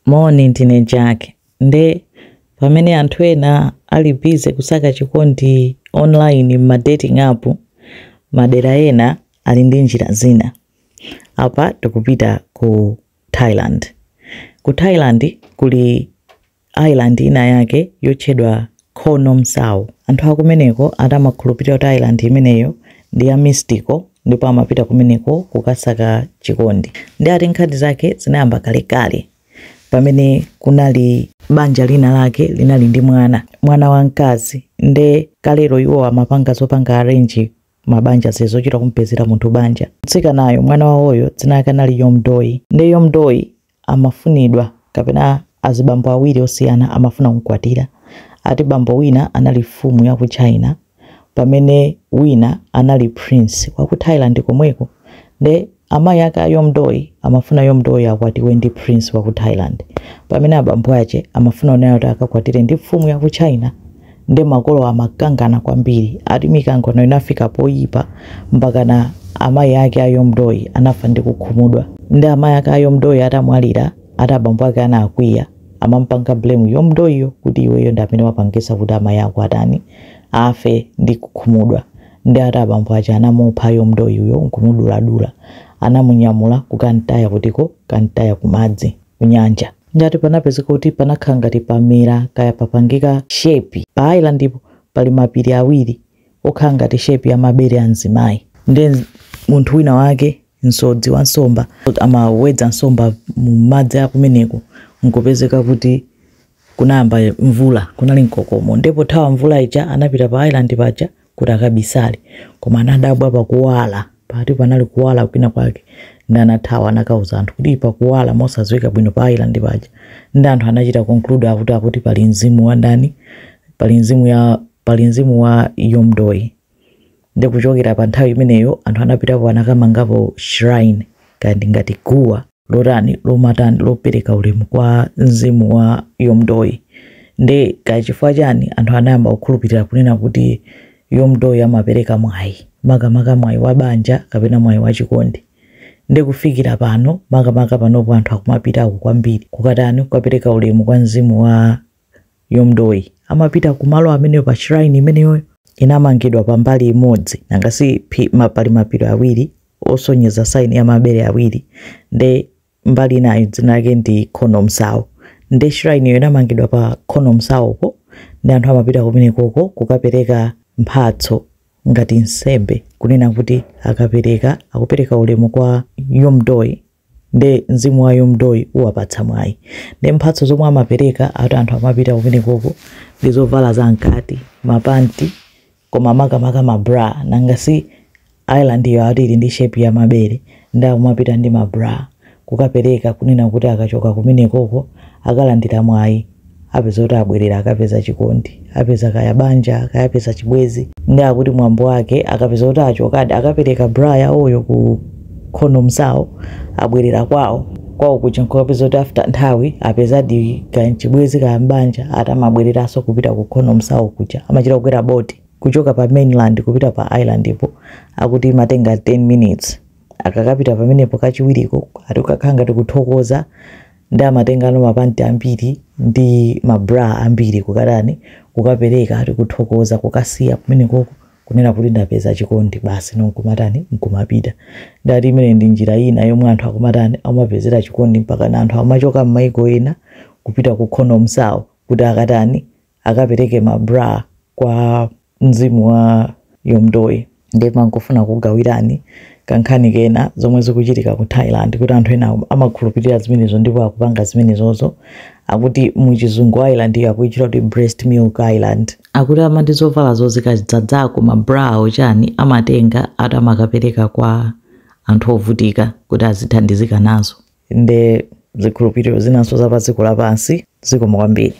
Moni ndine Jack. Nde pamene anthu ena ali busy kusaka chikondi online ma dating app, madera ena ali ndi njira zina. Apa tikupita ku Thailand. Ku Thailand kuli island ina yake yotchedwa Koh Nom Sao. Anthu akumeneko atamakhulupirira kuti island imeneyo ndi ya mystical ndipo amapita kumeneko kukasaka chikondi. Ndi ati nkhani zake zinayamba kalekale pamene kunali banja lina lake linali ndi mwana wamkazi. Nde kalero iwo amapanga zopanga arrange mabanja zochita kumpezera munthu banja. Mtsikanayo mwana wawoyo dzina lake anali Yomdoi. Nde Yomdoi amafunidwa kapena azibambo awiri osiyana amafuna kumkwatira. Ati bambo wina anali mfumu ya ku China pamene wina anali prince wa ku Thailand komweko. Nde amayi ake a Yomdoi amafuna Yomdoi akwatiwe ndi prince wa ku Thailand, pamene abambo ache amafuna nayo kuti akakwatire ndi mfumu ya ku China. Nde makolo amakangana kwambiri. Ati mikangano inafika poyipa mpaka na amayi ake a Yomdoi anafa ndi kukhumudwa. Nde amayi ake a Yomdoi atamwalira, ati abambo ake anakwiya, amampanga blame Yomdoiyo kuti iweyo ndi amene wapangisa kuti amayi ako atani afe ndi kukhumudwa. Nde ati abambo ache anamupha Yomdoiyo nkumuduladula, anamunyamula kukantaya kutiko kantaya kumadzi kunyanja. Ngati panapezeka kuti panakhala ngati pamera kaya papangika shape pa island ndipo pali mapiri awiri okhala ngati shape ya mabere a mzimayi. Nde munthu wina wake msodzi wa nsomba amawedza nsomba mu madzi akumeneko nkupezeka kuti kunayamba mvula, kunali mkokomo. Ndipo thawa mvula ija anapita pa island paja kuti akabisale, koma anadabwa pakuwala. Pati panali kuwala kwina kwake ndi anathawa anakauza anthu kuti pakuwala mosadziwika bwino pa island paja. Ndi anthu anachita conclude akuti pali mzimu wa ndani, pali mzimu wa Yomdoi. Nde kuchokera pa nthawi imeneyo anthu anapitapo anakamangapo shrine kandi ngati guwa lomatani lopereka ulemu kwa mzimu wa Yomdoi. Nde kachifukwa chani anthu anayamba kukhulupirira kunena kuti Yomdoi amapereka mwayi, makamaka mwayi wa banja kapena mwayi wa chikondi. Nde kufikira pano makamaka panopo anthu akumapita kwambiri kukatani kukapereka ulemu kwa mzimu wa Yomdoi. Amapita kumalo ameneyo pa shrine imeneyo inamangidwa pambali imodzi, nangasi pali mapiri awiri osonyeza sign ya mabere awiri. Nde mbali nayo dzina lake ndi Koh Nom Sao. Nde shrine iyo inamangidwa pa Koh Nom Sao ko. Nde anthu amapita kumeneko kukapereka mphatso ngati nsembe kunena kuti akupereka ulemu kwa Yomdoi. Nde mzimu wa Yomdoi uwapatsa mwayi. Nde mphatso zomwe amapereka ati anthu amapita kumeneko ndi zovala za mkati, mapanti, koma makamaka mabra. Nangasi island iyo ati ili ndi shape ya mabere, nde akumapita ndi mabra kukapereka kunena kuti akachoka kumeneko akalandira mwayi apeza kuti abwerera akapeza chikondi, apeza kaya banja, akapeza chibwezi. Nde akuti mwambo wake akapeza kuti achokadi akapereka bra ya oyo ku Koh Nom Sao abwerera kwawo kuja nkapeza kuti after nthawi apeza di kaya chibwezi kaya banja atamabwereranso kupita ku Koh Nom Sao kuja. Amachita kukwera boti kuchoka pa mainland kupita pa island ipo akuti matenga 10 minutes. Akakapita pamenepo kachiwiriko ati ukakhala tikuthokoza. Nde amatenga mapanti ambiri ndi mabra ambiri kukapereka ati kuthokoza kukasiya kumeneko kunena kuti ndapeza chikondi basi nkumapita. Ndati imene ndi njira ina yomwe anthu amapezera chikondi mpaka na anthu amachoka m'mayiko ena kupita ku Koh Nom Sao kuti akapereke mabra kwa mzimu wa Yomdoi. Nde mangofuna kugawirani kankhani kena zomwe zikuchitika ku Thailand kuti anthu ena amakhulupirira zimenezo ndipo akupanga zimenezozo. Akuti muchizungu island iyo akuichira kuti breast milk island. Akuti amati zovala zozikadzadzako mabra chani amatenga ati amakapereka kwa anthu ovutika kuti azithandizika nazo. Nde zikhulupiriro zinanso za pa dziko lapansi zikoma kwambiri.